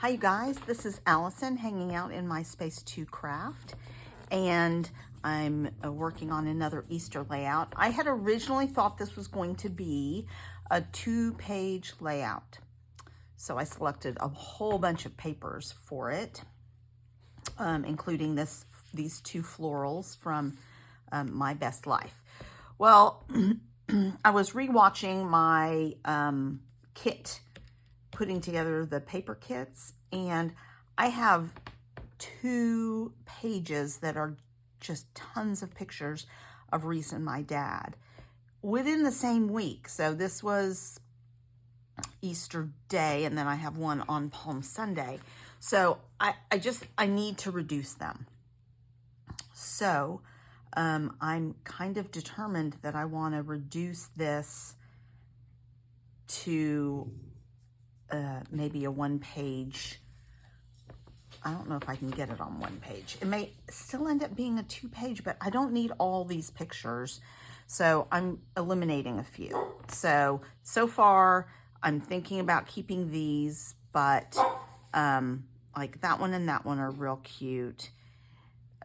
Hi you guys, this is Allison hanging out in my Space 2 craft, and I'm working on another Easter layout. I had originally thought this was going to be a 2-page layout. So I selected a whole bunch of papers for it, including these 2 florals from My Best Life. Well, I was rewatching my kit, putting together the paper kits, and I have 2 pages that are just tons of pictures of Reese and my dad within the same week. So this was Easter Day, and then I have one on Palm Sunday. So I need to reduce them. So I'm kind of determined that I want to reduce this to maybe a 1-page. I don't know if I can get it on 1 page. It may still end up being a 2-page, but I don't need all these pictures. So I'm eliminating a few. So far I'm thinking about keeping these, but like that one and that one are real cute.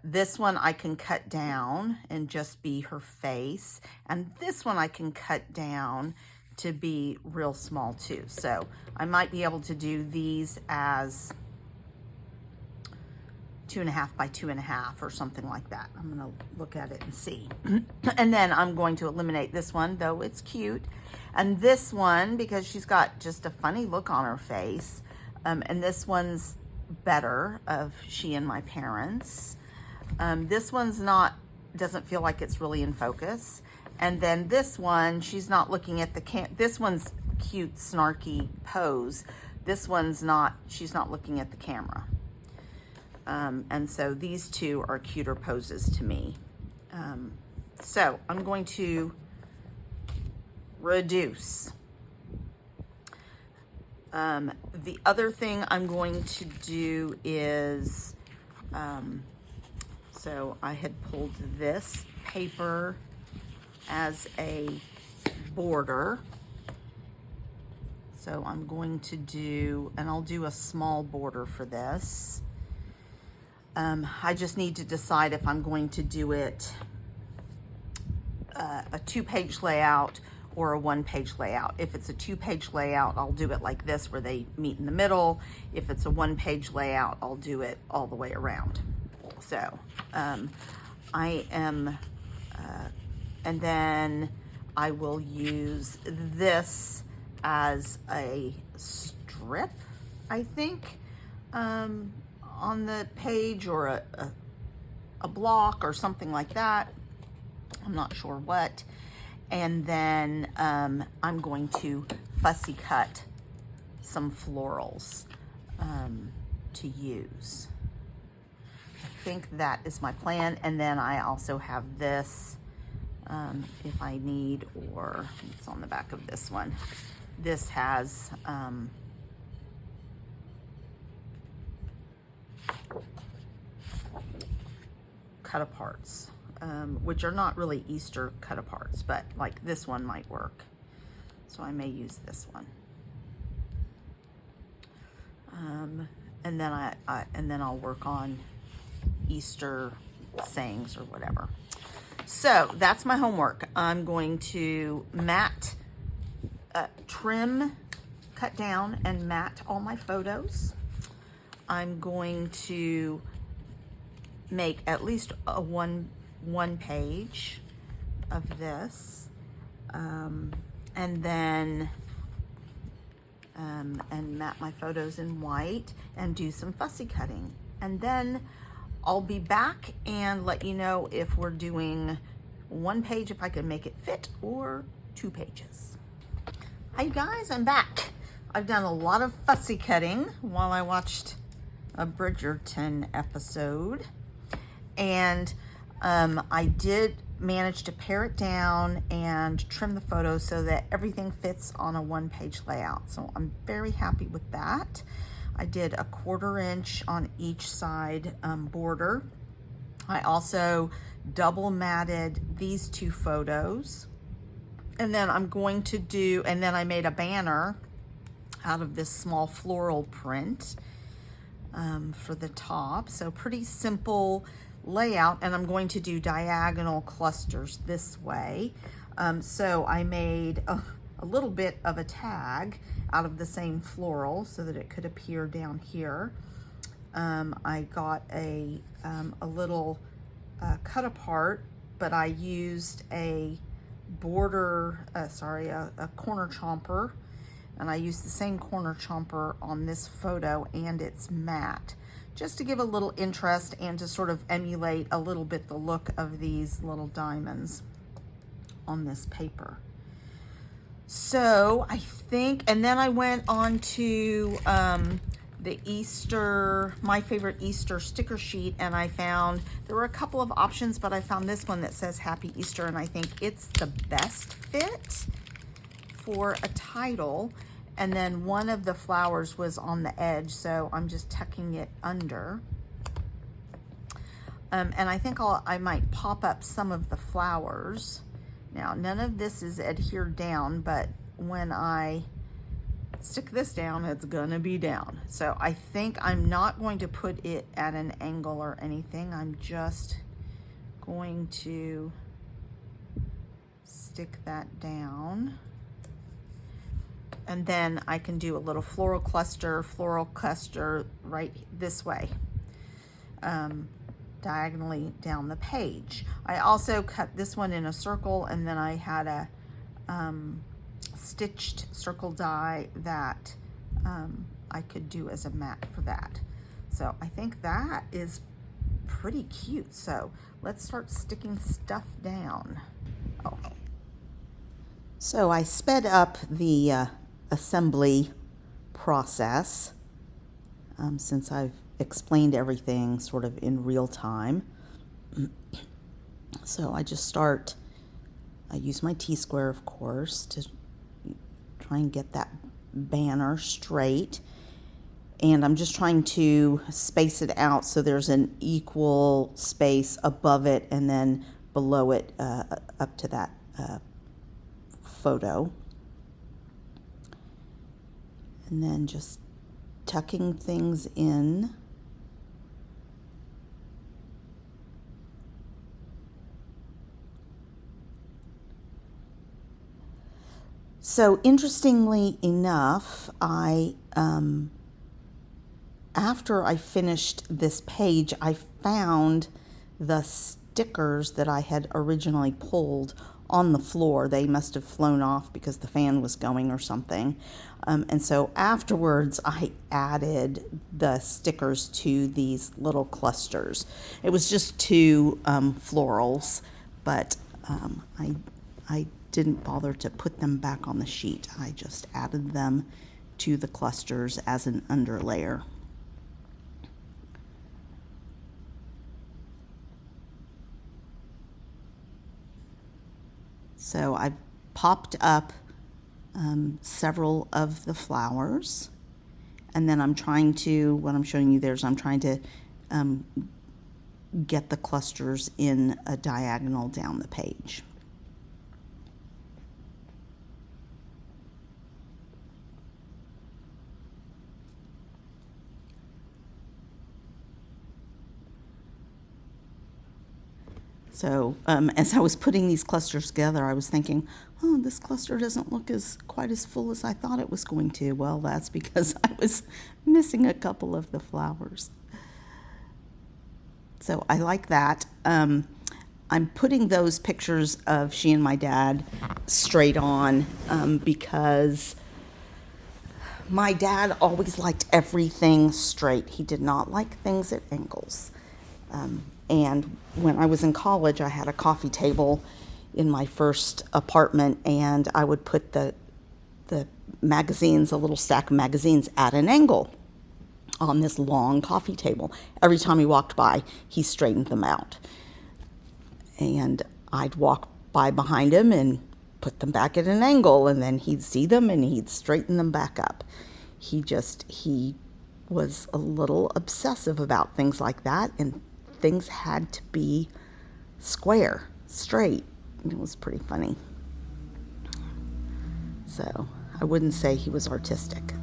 This one I can cut down and just be her face. And this one I can cut down to be real small too. So I might be able to do these as 2.5 by 2.5 or something like that. I'm gonna look at it and see. And then I'm going to eliminate this one, though it's cute. And this one, because she's got just a funny look on her face. And this one's better, of she and my parents. This one's doesn't feel like it's really in focus. And then this one, she's not looking at the this one's cute, snarky pose. This one's not, she's not looking at the camera. And so these 2 are cuter poses to me. So I'm going to reduce. The other thing I'm going to do is, so I had pulled this paper as a border. So I'm going to do, and I'll do a small border for this. I just need to decide if I'm going to do it a 2-page layout or a 1-page layout. If it's a 2-page layout, I'll do it like this where they meet in the middle. If it's a 1-page layout, I'll do it all the way around. So I am, and then I will use this as a strip, I think, on the page, or a block or something like that. I'm not sure what. And then I'm going to fussy cut some florals to use. I think that is my plan. And then I also have this, if I need, or it's on the back of this one. This has cut-aparts, which are not really Easter cut-aparts, but like this one might work. So I may use this one. And then and then I'll work on Easter sayings or whatever. So that's my homework. I'm going to trim, cut down and mat all my photos. I'm going to make at least a one page of this, and then and mat my photos in white and do some fussy cutting. And then I'll be back and let you know if we're doing 1 page, if I can make it fit, or 2 pages. Hi you guys, I'm back. I've done a lot of fussy cutting while I watched a Bridgerton episode. And I did manage to pare it down and trim the photos so that everything fits on a 1-page layout. So I'm very happy with that. I did a 1/4 inch on each side border. I also double matted these 2 photos. And then I'm going to and then I made a banner out of this small floral print. for the top. So pretty simple layout, and I'm going to do diagonal clusters this way. So I made a little bit of a tag out of the same floral so that it could appear down here. I got a little cut apart, but I used a border, a corner chomper, and I used the same corner chomper on this photo, and it's matte, just to give a little interest and to sort of emulate a little bit the look of these little diamonds on this paper. So I think, and then I went on to the Easter, my favorite Easter sticker sheet, and I found, there were a couple of options, but I found this one that says Happy Easter, and I think it's the best fit for a title. And then one of the flowers was on the edge, so I'm just tucking it under. And I think I might pop up some of the flowers. Now, none of this is adhered down, but when I stick this down, it's gonna be down. So I think I'm not going to put it at an angle or anything. I'm just going to stick that down. And then I can do a little floral cluster right this way, diagonally down the page. I also cut this one in a circle, and then I had a stitched circle die that I could do as a mat for that. So I think that is pretty cute. So let's start sticking stuff down. Oh. So I sped up the assembly process since I've explained everything sort of in real time. So I just start, I use my T-square, of course, to try and get that banner straight. And I'm just trying to space it out so there's an equal space above it and then below it up to that photo. And then just tucking things in. So interestingly enough, after I finished this page, I found the stickers that I had originally pulled on the floor. They must have flown off because the fan was going or something. And so afterwards, I added the stickers to these little clusters. It was just two florals, but I didn't bother to put them back on the sheet. I just added them to the clusters as an underlayer. So I've popped up several of the flowers, and then I'm trying to, what I'm showing you there is I'm trying to get the clusters in a diagonal down the page. So as I was putting these clusters together, I was thinking, oh, this cluster doesn't look quite as full as I thought it was going to. Well, that's because I was missing a couple of the flowers. So I like that. I'm putting those pictures of she and my dad straight on because my dad always liked everything straight. He did not like things at angles. And when I was in college, I had a coffee table in my first apartment, and I would put the magazines, a little stack of magazines, at an angle on this long coffee table. Every time he walked by, he straightened them out. And I'd walk by behind him and put them back at an angle, and then he'd see them and he'd straighten them back up. He was a little obsessive about things like that, and things had to be square, straight. It was pretty funny. So I wouldn't say he was artistic.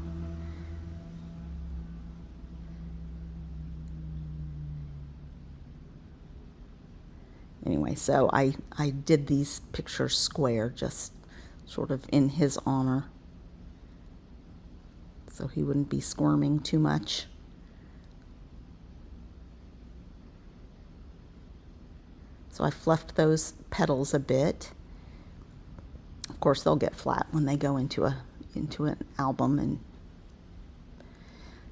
Anyway, so I did these pictures square, just sort of in his honor, so he wouldn't be squirming too much. So I fluffed those petals a bit. Of course, they'll get flat when they go into an album. And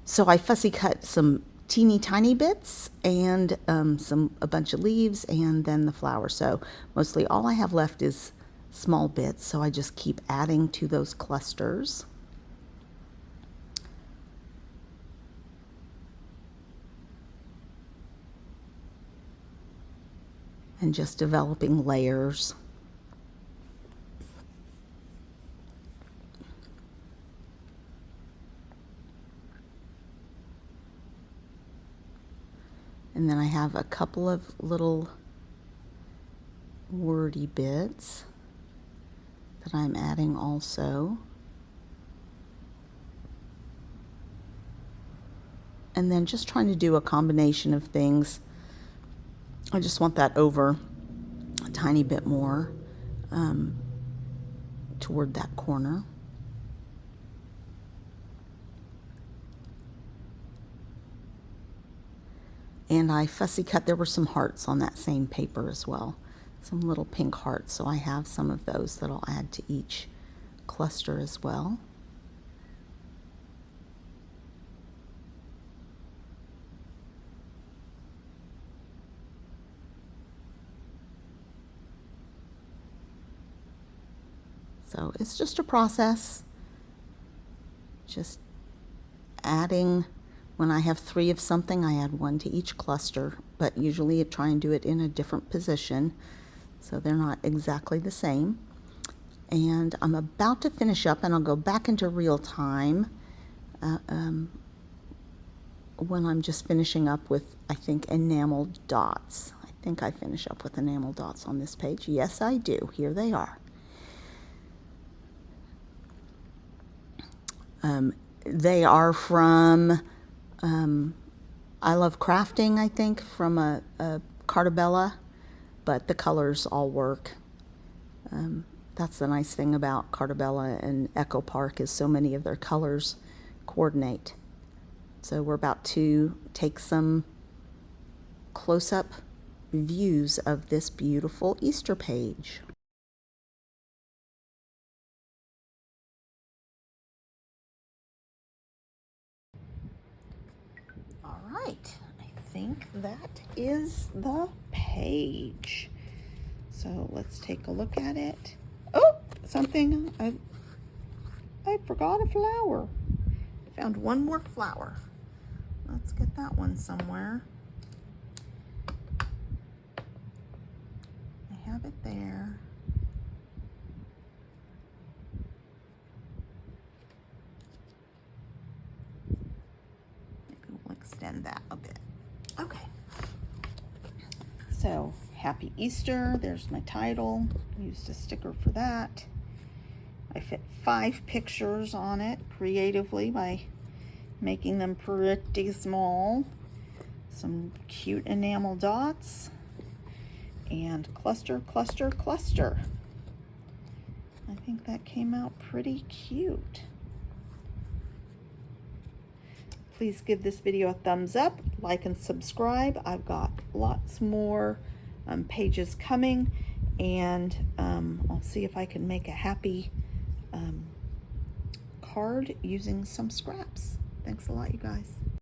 so I fussy cut some teeny tiny bits and a bunch of leaves and then the flower. So mostly all I have left is small bits, so I just keep adding to those clusters. And just developing layers. And then I have a couple of little wordy bits that I'm adding also. And then just trying to do a combination of things. I just want that over a tiny bit more toward that corner. And I fussy cut, there were some hearts on that same paper as well. Some little pink hearts, so I have some of those that I'll add to each cluster as well. So it's just a process, just adding. When I have 3 of something, I add 1 to each cluster, but usually I try and do it in a different position, so they're not exactly the same. And I'm about to finish up, and I'll go back into real time when I'm just finishing up with, I think, enamel dots. I think I finish up with enamel dots on this page. Yes, I do. Here they are. They are from I Love Crafting, I think, from a Cartabella, but the colors all work. That's the nice thing about Cartabella and Echo Park, is so many of their colors coordinate. So we're about to take some close-up views of this beautiful Easter page. All right, I think that is the page. So let's take a look at it. Oh, something, I forgot a flower. I found one more flower. Let's get that one somewhere. I have it there. Maybe we'll extend that a bit. Okay. So, Happy Easter. There's my title. Used a sticker for that. I fit 5 pictures on it creatively by making them pretty small. Some cute enamel dots. And cluster, cluster, cluster. I think that came out pretty cute. Please give this video a thumbs up, like and subscribe. I've got lots more pages coming, and I'll see if I can make a happy card using some scraps. Thanks a lot, you guys.